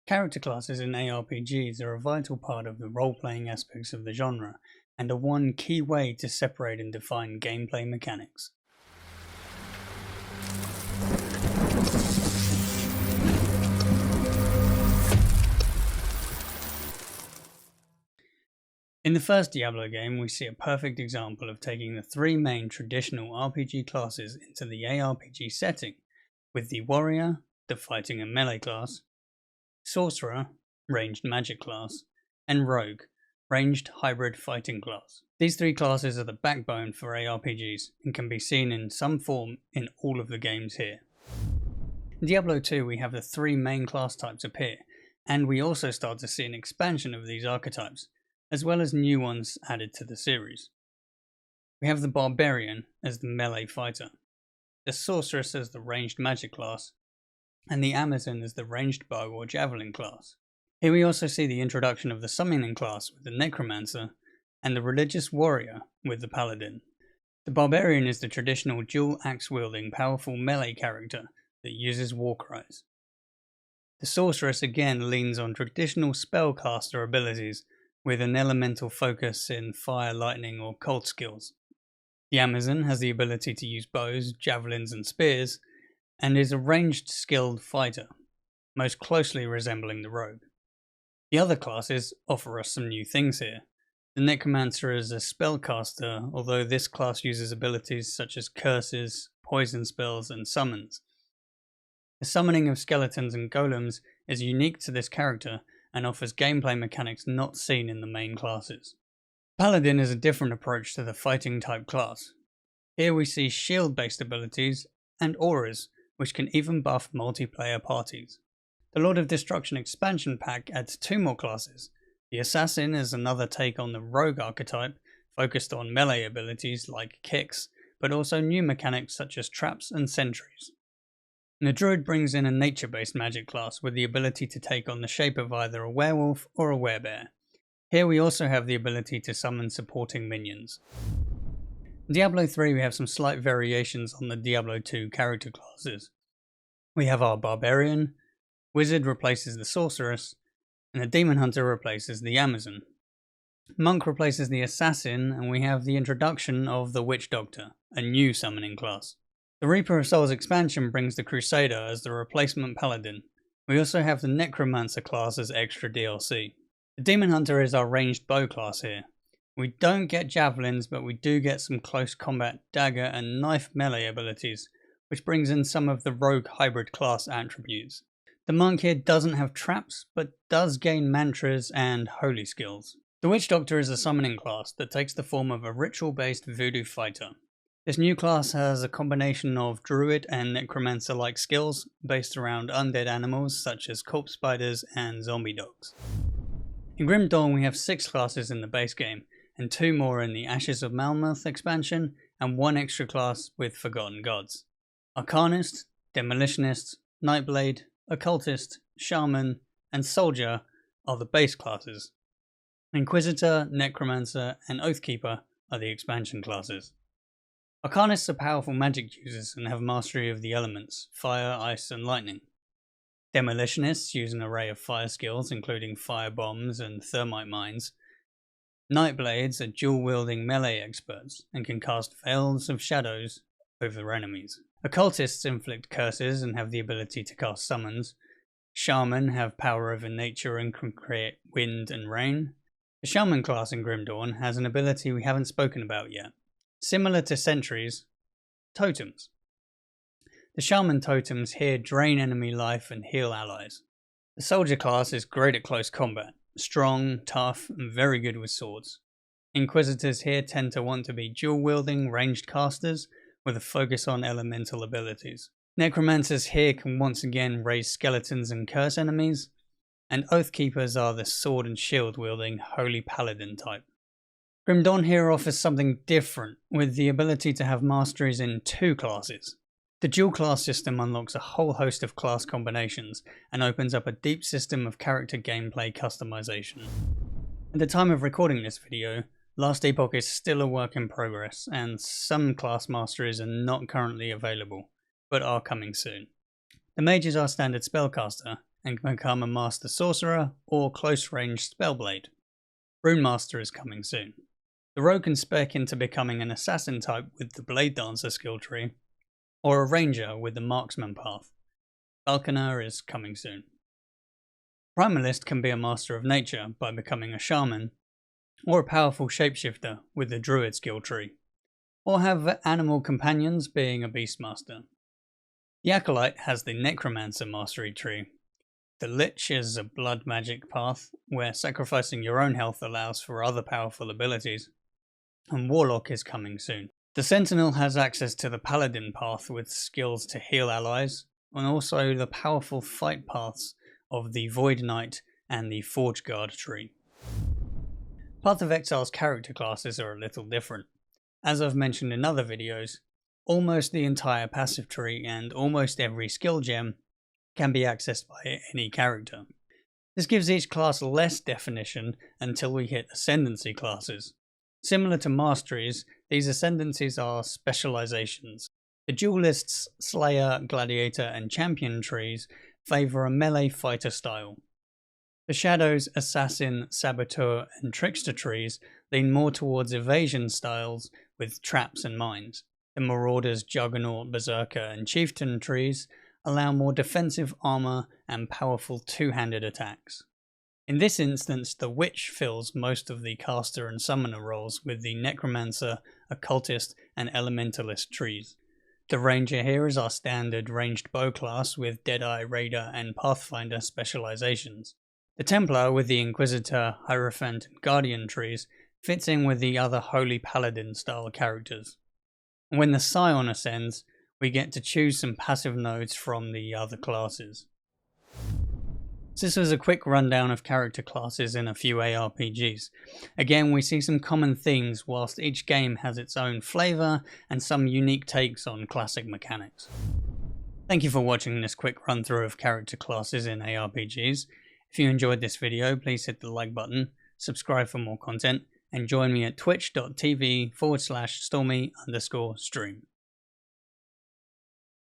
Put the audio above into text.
Character classes in aRPGs are a vital part of the role-playing aspects of the genre, and are one key way to separate and define gameplay mechanics. In the first Diablo game, we see a perfect example of taking the three main traditional RPG classes into the aRPG setting, with the Warrior, the fighting and melee class, Sorcerer, ranged magic class, and Rogue, ranged hybrid fighting class. These three classes are the backbone for aRPGs and can be seen in some form in all of the games here. In Diablo 2 we have the three main class types appear, and we also start to see an expansion of these archetypes, as well as new ones added to the series. We have the Barbarian as the melee fighter, the Sorceress as the ranged magic class, and the Amazon as the ranged bow or javelin class. Here we also see the introduction of the summoning class with the Necromancer, and the religious warrior with the Paladin. The Barbarian is the traditional dual axe wielding powerful melee character that uses war cries. The Sorceress again leans on traditional spellcaster abilities with an elemental focus in fire, lightning or cult skills. The Amazon has the ability to use bows, javelins and spears, and is a ranged skilled fighter, most closely resembling the Rogue. The other classes offer us some new things here. The Necromancer is a spellcaster, although this class uses abilities such as curses, poison spells and summons. The summoning of skeletons and golems is unique to this character and offers gameplay mechanics not seen in the main classes. Paladin is a different approach to the fighting type class. Here we see shield based abilities and auras, which can even buff multiplayer parties. The Lord of Destruction expansion pack adds two more classes. The Assassin is another take on the Rogue archetype, focused on melee abilities like kicks, but also new mechanics such as traps and sentries. And the Druid brings in a nature-based magic class with the ability to take on the shape of either a werewolf or a werebear. Here we also have the ability to summon supporting minions. In Diablo 3 we have some slight variations on the Diablo 2 character classes. We have our Barbarian, Wizard replaces the Sorceress, and the Demon Hunter replaces the Amazon. Monk replaces the Assassin, and we have the introduction of the Witch Doctor, a new summoning class. The Reaper of Souls expansion brings the Crusader as the replacement Paladin. We also have the Necromancer class as extra DLC. The Demon Hunter is our ranged bow class here. We don't get javelins, but we do get some close combat dagger and knife melee abilities, which brings in some of the rogue hybrid class attributes. The monk here doesn't have traps, but does gain mantras and holy skills. The Witch Doctor is a summoning class that takes the form of a ritual-based voodoo fighter. This new class has a combination of druid and necromancer-like skills based around undead animals such as corpse spiders and zombie dogs. In Grim Dawn we have 6 classes in the base game, and 2 more in the Ashes of Malmuth expansion, and 1 extra class with Forgotten Gods. Arcanist, Demolitionist, Nightblade, Occultist, Shaman, and Soldier are the base classes. Inquisitor, Necromancer, and Oathkeeper are the expansion classes. Arcanists are powerful magic users and have mastery of the elements, fire, ice, and lightning. Demolitionists use an array of fire skills including fire bombs and thermite mines. Nightblades are dual-wielding melee experts and can cast veils of shadows over enemies. Occultists inflict curses and have the ability to cast summons. Shaman have power over nature and can create wind and rain. The Shaman class in Grim Dawn has an ability we haven't spoken about yet. Similar to sentries, totems. The Shaman totems here drain enemy life and heal allies. The Soldier class is great at close combat, strong, tough, and very good with swords. Inquisitors here tend to want to be dual-wielding ranged casters with a focus on elemental abilities. Necromancers here can once again raise skeletons and curse enemies, and Oathkeepers are the sword and shield wielding holy paladin type. Grim Dawn here offers something different, with the ability to have masteries in 2 classes. The dual class system unlocks a whole host of class combinations and opens up a deep system of character gameplay customization. At the time of recording this video, Last Epoch is still a work in progress, and some class masteries are not currently available, but are coming soon. The Mage is our standard spellcaster, and can become a Master Sorcerer or Close Range Spellblade. Rune Master is coming soon. The Rogue can spec into becoming an Assassin type with the Blade Dancer skill tree, or a Ranger with the Marksman path. Falconer is coming soon. Primalist can be a Master of Nature by becoming a Shaman, or a powerful Shapeshifter with the Druid skill tree, or have animal companions being a Beastmaster. The Acolyte has the Necromancer mastery tree. The Lich is a blood magic path, where sacrificing your own health allows for other powerful abilities, and Warlock is coming soon. The Sentinel has access to the Paladin path with skills to heal allies, and also the powerful fight paths of the Void Knight and the Forge Guard tree. Path of Exile's character classes are a little different. As I've mentioned in other videos, almost the entire passive tree and almost every skill gem can be accessed by any character. This gives each class less definition until we hit Ascendancy classes. Similar to Masteries, these Ascendancies are specializations. The Duelist's Slayer, Gladiator and Champion trees favour a melee fighter style. The Shadow's Assassin, Saboteur and Trickster trees lean more towards evasion styles with traps and mines. The Marauder's Juggernaut, Berserker and Chieftain trees allow more defensive armor and powerful two-handed attacks. In this instance, the Witch fills most of the caster and summoner roles with the Necromancer, Occultist and Elementalist trees. The Ranger here is our standard ranged bow class with Deadeye, Raider and Pathfinder specializations. The Templar with the Inquisitor, Hierophant and Guardian trees fits in with the other Holy Paladin style characters. And when the Scion ascends, we get to choose some passive nodes from the other classes. So this was a quick rundown of character classes in a few aRPGs. Again, we see some common themes whilst each game has its own flavour and some unique takes on classic mechanics. Thank you for watching this quick run through of character classes in aRPGs. If you enjoyed this video, please hit the like button, subscribe for more content, and join me at twitch.tv/stormy_stream.